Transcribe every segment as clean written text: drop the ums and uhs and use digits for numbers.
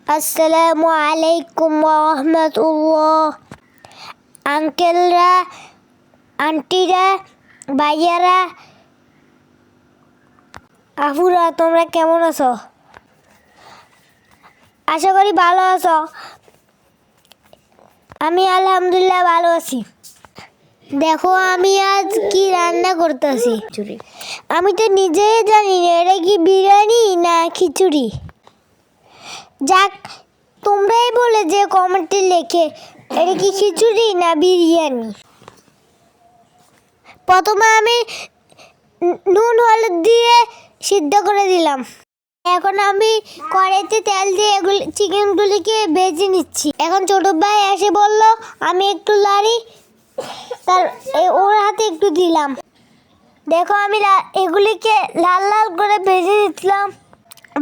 আসসালামু আলাইকুম রহমতুল্লাহ। আঙ্কেলরা, আন্টিরা, ভাইয়ারা, আফুরা, তোমরা কেমন আছো? আশা করি ভালো আছো। আমি আলহামদুলিল্লাহ ভালো আছি। দেখো আমি আজ কি রান্না করতেছি। আমি তো নিজেই জানি না এটা কি বিরিয়ানি না খিচুড়ি। যাক, তোমরাই বলে যে কমেন্টে লেখে এটা কি খিচুড়ি না বিরিয়ানি। প্রথমে আমি নুন হলুদ দিয়ে সিদ্ধ করে দিলাম। এখন আমি কড়াইতে তেল দিয়ে চিকেনগুলিকে ভেজে নিচ্ছি। এখন ছোট ভাই এসে বলল আমি একটু লাড়ি, ওর হাতে একটু দিলাম। দেখো আমি এগুলিকে লাল লাল করে ভেজে নিচ্ছিলাম।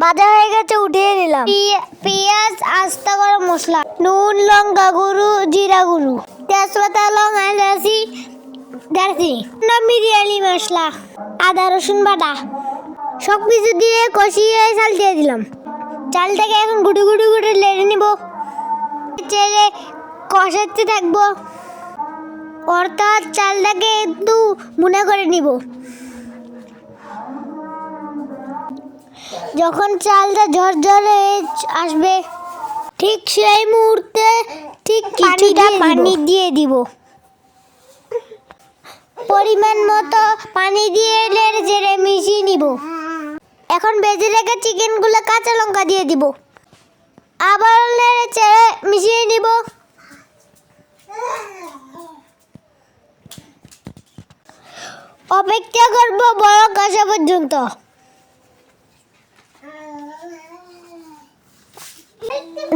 ভাজা হয়ে গেছে, উঠিয়ে নিলাম। পেঁয়াজ, আস্তা গরম মশলা, নুন, লঙ্কা গুঁড়ো, জিরা গুঁড়ো, তেজপাতা, লং, এলাচি, দারচিনি, বিরিয়ানি মশলা, আদা রসুন বাটা সব কিছু দিয়ে কষিয়ে চাল দিয়ে দিলাম। চালটাকে এখন গুঁড়ো গুঁড়ো করে লেড়ে নিব। চেড়ে কষাতে থাকবো, অর্থাৎ চালটাকে একটু মুনা করে নিব। যখন চালটা ঝরঝরে আসবে ঠিক সেই মুহূর্তে পানি দিয়ে দিব। পরিমাণ মতো পানি দিয়ে নেড়ে চেড়ে মিশিয়ে নিব। এখন ভেজে রাখা চিকেনগুলো কাঁচা লঙ্কা দিয়ে দিব। আবার নেড়ে চেড়ে মিশিয়ে নিব। অপেক্ষা করব বড় কষা পর্যন্ত।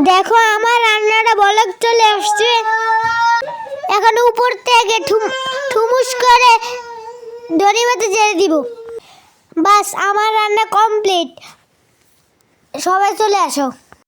দেখো আমার রান্নাটা বলক চলে আসছে। এখন উপর থেকে ঠুমুস করে ধনেপাতা ছেড়ে দিব। বাস, আমার রান্না কমপ্লিট। সবাই চলে আসো।